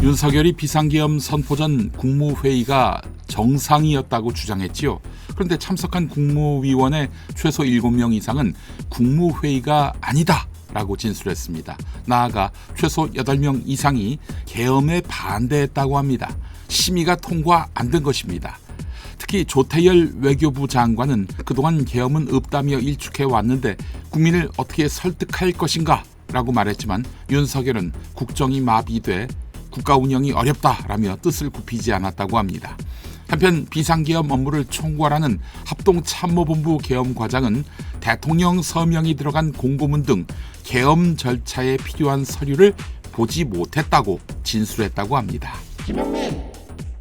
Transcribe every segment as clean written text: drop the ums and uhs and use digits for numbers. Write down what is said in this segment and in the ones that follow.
윤석열이 비상계엄 선포 전 국무회의가 정상이었다고 주장했지요. 그런데 참석한 국무위원의 최소 7명 이상은 국무회의가 아니다 라고 진술했습니다. 나아가 최소 8명 이상이 계엄에 반대했다고 합니다. 심의가 통과 안 된 것입니다. 특히 조태열 외교부 장관은 그동안 계엄은 없다며 일축해 왔는데 국민을 어떻게 설득할 것인가 라고 말했지만 윤석열은 국정이 마비돼 국가 운영이 어렵다라며 뜻을 굽히지 않았다고 합니다. 한편 비상계엄 업무를 총괄하는 합동참모본부 계엄과장은 대통령 서명이 들어간 공고문 등 계엄 절차에 필요한 서류를 보지 못했다고 진술했다고 합니다.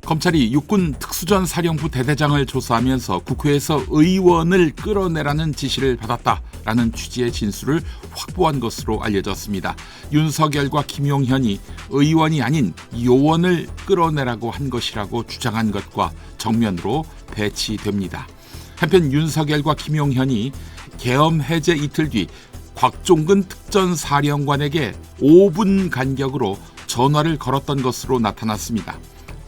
검찰이 육군 특수전사령부 대대장을 조사하면서 국회에서 의원을 끌어내라는 지시를 받았다라는 취지의 진술을 확보한 것으로 알려졌습니다. 윤석열과 김용현이 의원이 아닌 요원을 끌어내라고 한 것이라고 주장한 것과 정면으로 배치됩니다. 한편 윤석열과 김용현이 계엄 해제 이틀 뒤 곽종근 특전사령관에게 5분 간격으로 전화를 걸었던 것으로 나타났습니다.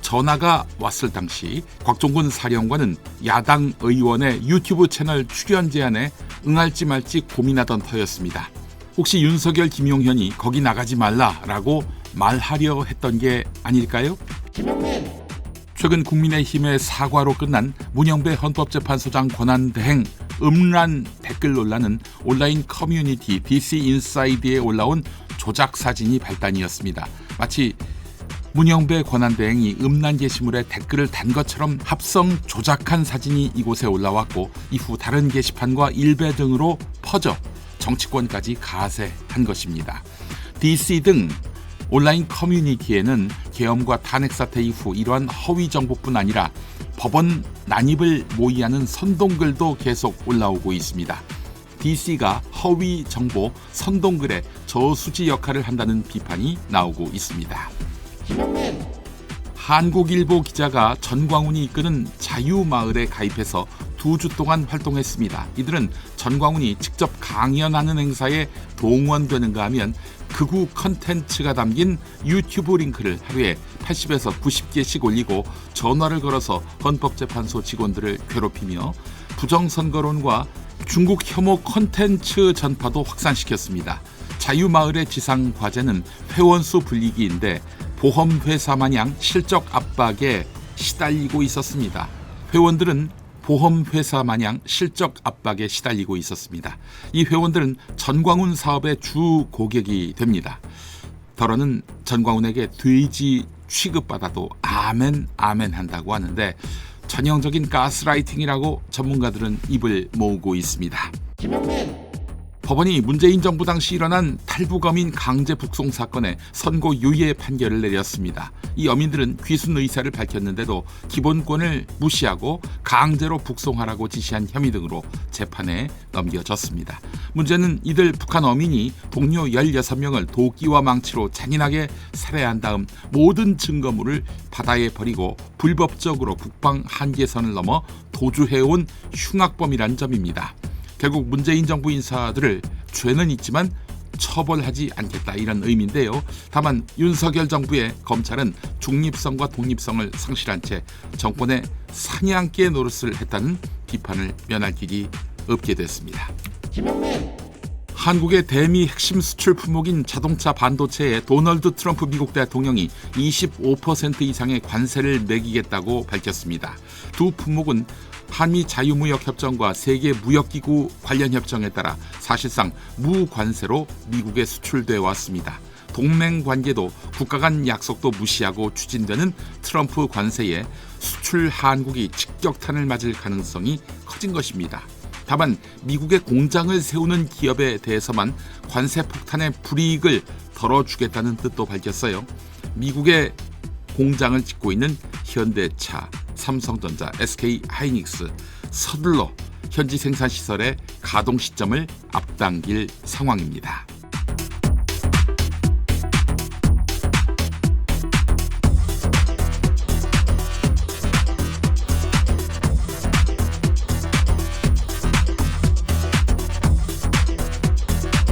전화가 왔을 당시 곽종근 사령관은 야당 의원의 유튜브 채널 출연 제안에 응할지 말지 고민하던 터였습니다. 혹시 윤석열, 김용현이 거기 나가지 말라라고 말하려 했던 게 아닐까요? 최근 국민의힘의 사과로 끝난 문영배 헌법재판소장 권한대행 음란 댓글 논란은 온라인 커뮤니티 DC 인사이드에 올라온 조작 사진이 발단이었습니다. 마치 문영배 권한대행이 음란 게시물에 댓글을 단 것처럼 합성 조작한 사진이 이곳에 올라왔고 이후 다른 게시판과 일베 등으로 퍼져 정치권까지 가세한 것입니다. DC 등 온라인 커뮤니티에는 계엄과 탄핵 사태 이후 이러한 허위 정보뿐 아니라 법원 난입을 모의하는 선동글도 계속 올라오고 있습니다. DC가 허위 정보 선동글의 저수지 역할을 한다는 비판이 나오고 있습니다. 한국일보 기자가 전광훈이 이끄는 자유마을에 가입해서 2주 동안 활동했습니다. 이들은 전광훈이 직접 강연하는 행사에 동원되는가 하면 극우 컨텐츠가 담긴 유튜브 링크를 하루에 80에서 90개씩 올리고 전화를 걸어서 헌법재판소 직원들을 괴롭히며 부정선거론과 중국 혐오 컨텐츠 전파도 확산시켰습니다. 자유마을의 지상과제는 회원수 불리기인데 보험회사 마냥 실적 압박에 시달리고 있었습니다. 회원들은 보험회사 마냥 실적 압박에 시달리고 있었습니다. 이 회원들은 전광훈 사업의 주 고객이 됩니다. 더러는 전광훈에게 돼지 취급받아도 아멘 한다고 하는데 전형적인 가스라이팅이라고 전문가들은 입을 모으고 있습니다. 법원이 문재인 정부 당시 일어난 탈북어민 강제 북송 사건에 선고 유예 판결을 내렸습니다. 이 어민들은 귀순 의사를 밝혔는데도 기본권을 무시하고 강제로 북송하라고 지시한 혐의 등으로 재판에 넘겨졌습니다. 문제는 이들 북한 어민이 동료 16명을 도끼와 망치로 잔인하게 살해한 다음 모든 증거물을 바다에 버리고 불법적으로 북방 한계선을 넘어 도주해온 흉악범이란 점입니다. 결국 문재인 정부 인사들을 죄는 있지만 처벌하지 않겠다 이런 의미인데요. 다만 윤석열 정부의 검찰은 중립성과 독립성을 상실한 채 정권의 사냥개 노릇을 했다는 비판을 면할 길이 없게 됐습니다. 한국의 대미 핵심 수출 품목인 자동차 반도체에 도널드 트럼프 미국 대통령이 25% 이상의 관세를 매기겠다고 밝혔습니다. 두 품목은 한미 자유무역협정과 세계무역기구 관련 협정에 따라 사실상 무관세로 미국에 수출돼 왔습니다. 동맹관계도 국가 간 약속도 무시하고 추진되는 트럼프 관세에 수출 한국이 직격탄을 맞을 가능성이 커진 것입니다. 다만 미국에 공장을 세우는 기업에 대해서만 관세 폭탄의 불이익을 덜어주겠다는 뜻도 밝혔어요. 미국에 공장을 짓고 있는 현대차, 삼성전자, SK하이닉스 서둘러 현지 생산 시설의 가동 시점을 앞당길 상황입니다.